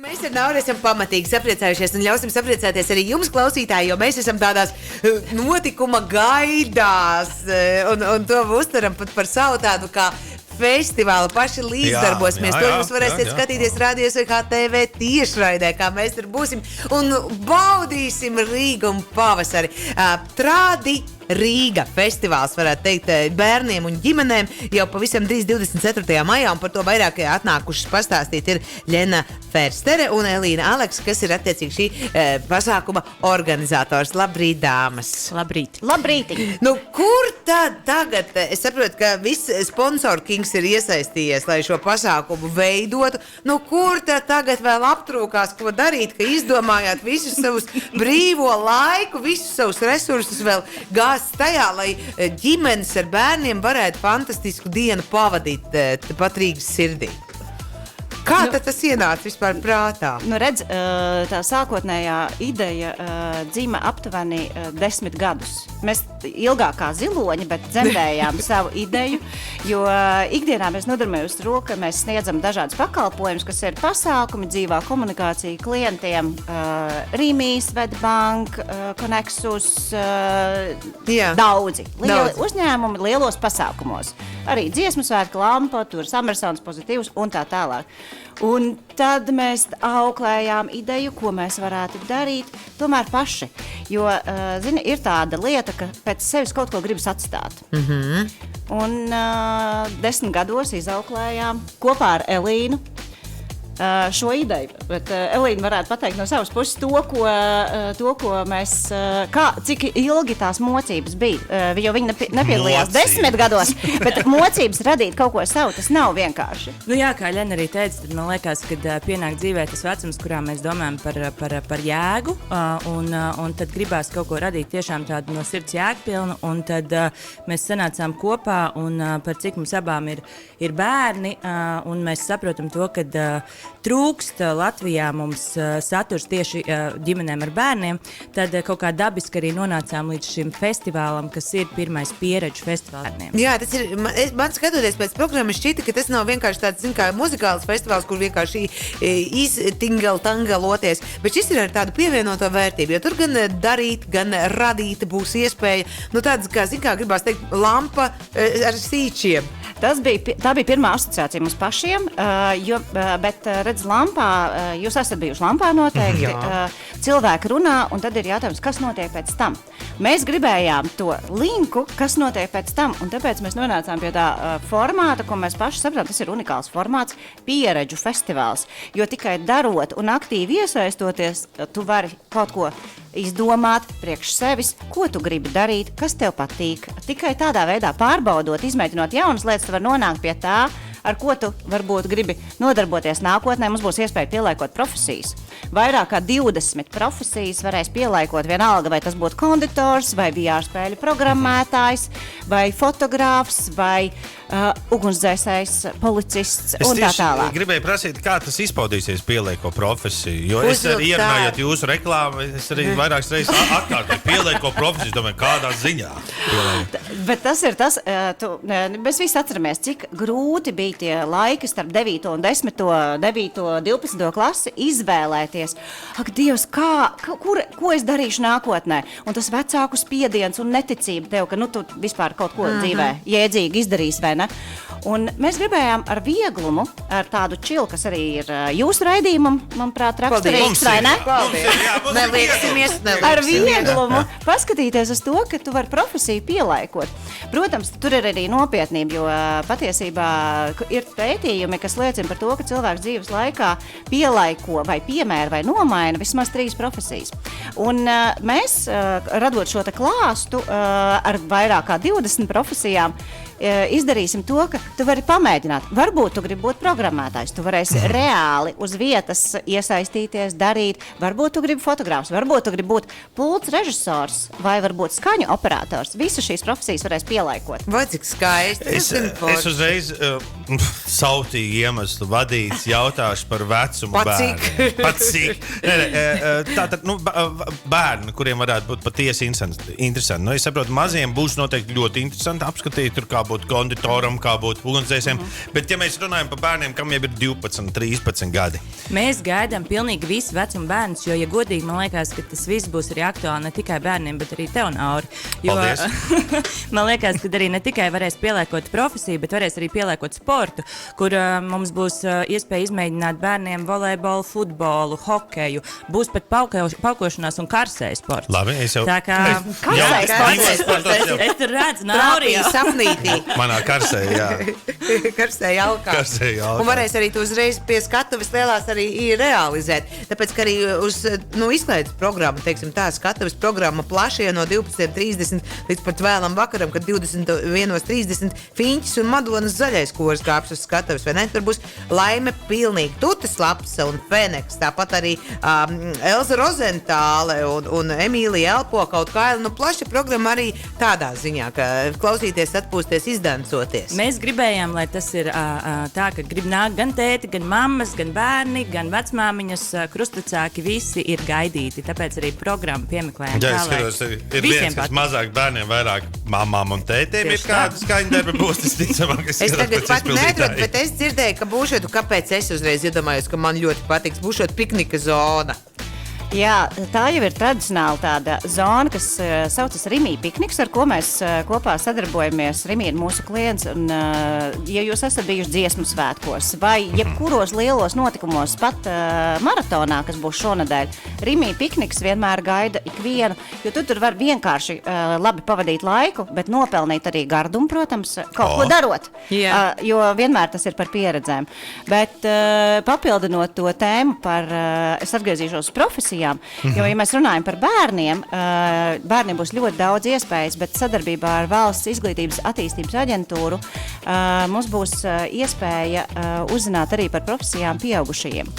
Mēs ar Nauru esam pamatīgi sapriecājušies un ļausim sapriecāties arī jums, klausītāji, jo mēs esam tādās notikuma gaidās un to uztveram pat par savu tādu kā festivālu, paši līdzdarbosimies. To jūs varēsiet skatīties rādījos vai HTV tiešraidē, kā mēs tur būsim un baudīsim Rīgu un pavasari. Rīga festivāls, varētu teikt, bērniem un ģimenēm jau pavisam drīz 24. maijā, un par to vairāk atnākušas pastāstīt ir Ļena Ferstere un Elīna Aleks, kas ir attiecīgi šī pasākuma organizators. Labrīt, dāmas! Labrīt! Labrīt! Nu, kur tad tagad? Es saprotu, ka viss sponsor kings ir iesaistījies, lai šo pasākumu veidotu. Nu, kur tad tagad vēl aptrūkās, ko darīt, ka izdomājāt visus savus brīvo laiku, visus savus resursus vēl gāzt tajā, lai ģimenes ar bērniem varētu fantastisku dienu pavadīt pat Rīgas sirdī. Kā tad tas ienāca vispār prātā? Nu, redz, tā sākotnējā ideja dzima aptuveni 10 gadus. Mēs ilgāk kā ziloņi, bet dzemdējām savu ideju, jo ikdienā mēs nodarbojamies ar to, ka mēs sniedzam dažādas pakalpojumus, kas ir pasākumi, dzīvā komunikācija klientiem, Rīmī, Svetbank, Konexus, daudzi. Lieli uzņēmumi lielos pasākumos. Arī dziesmu svētku, lampa, tur Samersons, pozitīvs un tā tālāk. Un tad mēs auklējām ideju, ko mēs varētu darīt tomēr paši. Jo, zini, ir tāda lieta, ka pēc sevis kaut ko gribas atstāt. Un 10 gados izauklējām kopā ar Elīnu šo ideju, bet Elīna varētu pateikt no savas puses to, ko mēs, cik ilgi tās mocības bija, jo viņa nepiedalījās 10 gados, bet mocības radīt kaut ko savu, tas nav vienkārši. Nu jā, kā Ļena arī teica, tad man liekas, kad pienāk dzīvē tas vecums, kurā mēs domājam par jēgu, un tad gribās kaut ko radīt tiešām tādu no sirds jēgpilnu, un tad mēs sanācām kopā, un par cik mums abām ir bērni, un mēs saprotam to, kad trūkst Latvijā mums saturs tieši ģimenēm ar bērniem, tad kaut kā dabiski arī nonācām līdz šim festivālam, kas ir pirmais pieredžu festivāliem. Jā, tas ir, man skatoties pēc programmas šķita, ka tas nav vienkārši tāds, kā muzikāls festivāls, kur vienkārši iztingel-tangaloties, bet šis ir ar tādu pievienoto vērtību, jo tur gan darīt, gan radīt būs iespēja, nu tāds, kā gribās teikt, lampa ar sīčiem. Tā bija pirmā asociācija mums pašiem, bet redz, lampā, jūs esat bijuši lampā noteikti, cilvēki runā, un tad ir jautājums, kas notiek pēc tam. Mēs gribējām to linku, kas notiek pēc tam, un tāpēc mēs nonācām pie tā formāta, ko mēs paši saprotam, tas ir unikāls formāts, pieredžu festivāls, jo tikai darot un aktīvi iesaistoties, tu vari kaut ko izdomāt priekš sevis, ko tu gribi darīt, kas tev patīk. Tikai tādā veidā pārbaudot, izmēģinot jaunas lietas, tu var nonākt pie tā, ar ko tu varbūt gribi nodarboties nākotnē. Mums būs iespēja pielāgot profesijas. Vairāk kā 20 profesijas varēs pielāgot vienalga, vai tas būtu konditors, vai VR spēļu programmētājs, vai fotogrāfs, vai ugunsdzēsējs, policists un tā tālāk. Es gribēju prasīt, kā tas izpaudīsies pielieko profesiju, jo es arī ierunājot jūsu reklāmu, es arī vairākas reizes atkārtoju pielieko profesiju, domāju, kādā ziņā. Bet tas ir tas, mēs visi atceramies, cik grūti bija tie laiki starp 9. un 10., 9., 12. klasi izvēlēties. Ak, Dievs, ko es darīšu nākotnē? Un tas vecāku spiediens un neticība tev, ka tu vispār kaut ko dzīvē jēdzīgi izdarīsi, vai ne? Un mēs gribējām ar vieglumu, ar tādu čilu, kas arī ir jūsu raidījumam, manuprāt, raksturīgs, vai ne? Nelieksimies. Ar vieglumu paskatīties uz to, ka tu vari profesiju pielaikot. Protams, tur ir arī nopietnība, jo patiesībā ir pētījumi, kas liecina par to, ka cilvēks dzīves laikā pielaiko vai piemēra vai nomaina vismaz 3 profesijas. Un mēs, radot šo te klāstu ar vairāk kā 20 profesijām, izdarīsim to, ka tu vari pamēģināt. Varbūt tu gribi būt programmētājs, tu varēsi reāli uz vietas iesaistīties, darīt. Varbūt tu gribi fotogrāfs, varbūt tu gribi būt pults režisors vai varbūt skaņu operators. Visas šīs profesijas varēs pielaikot. Vai cik skaisti? Es uzreiz sautīju iemeslu vadīts, jautāšu par vecumu bērnu. Pat cik? Tātad, bērni, kuriem varētu būt patiesi interesanti. Es saprotu, maziem būs noteikti ļoti interesanti apskatīt tur, kā būt konditoram, kā būt ugunsdzēsējiem. Bet, ja mēs runājam par bērniem, kam jau ir 12, 13 gadi. Mēs gaidām pilnīgi visu vecumu bērnus, jo, ja godīgi, man liekas, ka tas viss būs arī aktuāli ne tikai bērniem, bet arī tev, Nauri. Jo, man liekas, ka arī ne tikai varēs pieliekot profesiju, bet varēs arī pieliekot sportu, kur mums būs iespēja izmēģināt bērniem volejbolu, futbolu, hokeju. Būs pat paukošanās un karsēju sports. Labi, es jau... Tā kā... Karsēju sports. Es tur redzu, Nauri jau. Sapnītī. Manā karsē, jā. Karsē jalkā. Karsē jalkā. Un varēs arī tu uzreiz pie skatuves lielās arī realizēt. Tāpēc, ka arī uz izklaides programmu, teiksim tā, skatuves programma plašie no 12:30 līdz pat vēlam vakaram, kad 21:30 Fiņķis un Madonas zaļais kors kāps uz skatuves, vai ne? Tur būs Laime pilnīgi, Tutas Lapsa un Feneks, tāpat arī Elza Rozentāle un Emīlija Elpo kaut kā, plaša programma arī tādā ziņā, ka klausīties, atpūsties, izdancoties. Mēs gribējām, lai tas ir tā, ka grib nākt gan tēti, gan mammas, gan bērni, gan vecmāmiņas, krustacāki, visi ir gaidīti. Tāpēc arī programmu piemeklējām. Jā, es skatos, ir viens, kas mazāk bērniem, vairāk mamām un tētiem ir kāda skaņdarba būs, tas ticamāk, es tagad pat neatrodu, bet es dzirdēju, ka būšot, kāpēc es uzreiz iedomājos, ka man ļoti patiks, būšot piknika zona. Jā, tā jau ir tradicionāli tāda zona, kas saucas Rimī pikniks, ar ko mēs kopā sadarbojamies. Rimī ir mūsu klients, un ja jūs esat bijuši dziesmu svētkos vai jebkuros lielos notikumos, pat maratonā, kas būs šonadēļ, Rimī pikniks vienmēr gaida ikvienu, jo tu tur var vienkārši labi pavadīt laiku, bet nopelnīt arī gardumu, protams, kaut ko darot, jo vienmēr tas ir par pieredzēm. Bet papildinot to tēmu par, es atgriezīšos profesiju, jo, ja mēs runājam par bērniem, bērniem būs ļoti daudz iespējas, bet sadarbībā ar Valsts izglītības attīstības aģentūru mums būs iespēja uzzināt arī par profesijām pieaugušajiem.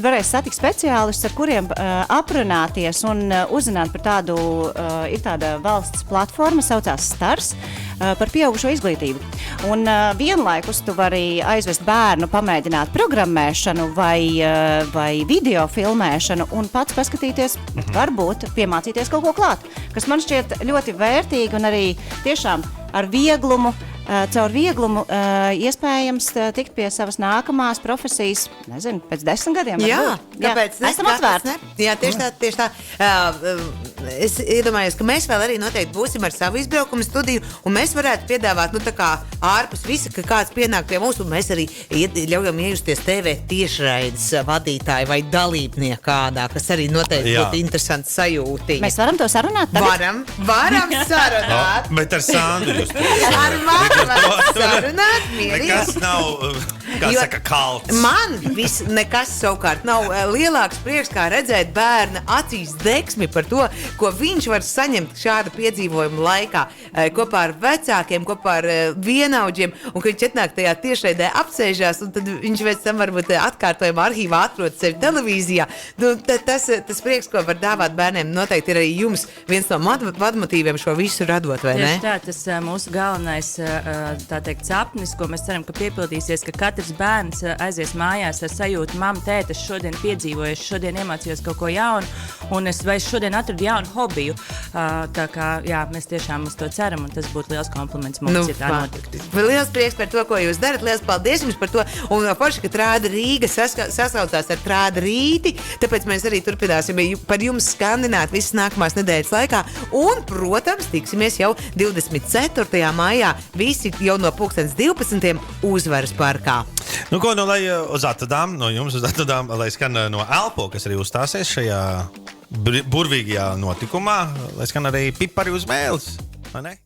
Varēs satikt speciālistus, ar kuriem aprunāties un uzzināt par tādu, ir tāda valsts platforma, saucās Stars, par pieaugušo izglītību. Un vienlaikus tu vari aizvest bērnu pamēģināt programmēšanu vai video filmēšanu un pats paskatīties, varbūt piemācīties kaut ko klāt, kas man šķiet ļoti vērtīgi un arī tiešām ar vieglumu, caur vieglumu iespējams tikt pie savas nākamās profesijas, nezinu, pēc 10 gadiem. Jā, kāpēc ne? Esam atvērti. Jā, tieši tā. Es iedomājos, ka mēs vēl arī noteikti būsim ar savu izbraukumu studiju, un mēs varētu piedāvāt, tā kā ārpus visa, ka kāds pienāk pie mums, un mēs arī ļaujam iejusties TV tiešraides vadītāju vai dalībnieku kādā, kas arī noteikti būtu interesants sajūtiņa. Mēs varam to sarunāt tagad? Varam sarunāt. Bet ar Sandru jūs Ar mani var sarunāt, mierīgi. Nekas nav, kā saka, kalts. Man nekas savukārt nav lielāks prieks, kā redzēt bērna acīs deksmi par to, ko viņš var saņemt šāda piedzīvojuma laikā kopā ar vecākiem, kopā ar vienaudžiem, un ka viņš atnāk tajā tiešraidē apsēžās, un tad viņš pēc tam varbūt atkārtojumā arhīvā atrod sevi televīzijā. Tas prieks, ko var dāvāt bērniem, noteikti ir arī jums viens no vadmotīviem šo visu radot, vai ne? Tieši tā, tas mūsu galvenais, tā teikt, sapnis, ko mēs ceram, ka piepildīsies, ka katrs bērns aizies mājās ar sajūtu, mamma, tēti, es šodien piedzīvoju, es šodien iemācījos kaut ko jaunu, un es šodien atradu jaunu hobiju. Tā kā, jā, mēs tiešām uz to ceram, un tas būtu liels kompliments mums, ja tā notiktu. Liels prieks par to, ko jūs darat, liels paldies jums par to, un forši, ka Trāda Rīga sasaucās ar Trāda Rīti, tāpēc mēs arī turpināsim par jums skandināt visas nākamās nedēļas laikā, un, protams, tiksimies jau 24. maijā, visi jau no 12:00 Uzvaras parkā. Ko, lai uz atradām, no jums uz atradām, lai skan no Elpo, kas arī uzstāsies šajā burvīgajā notikumā, lai skan arī pipari uz mēles, vai ne?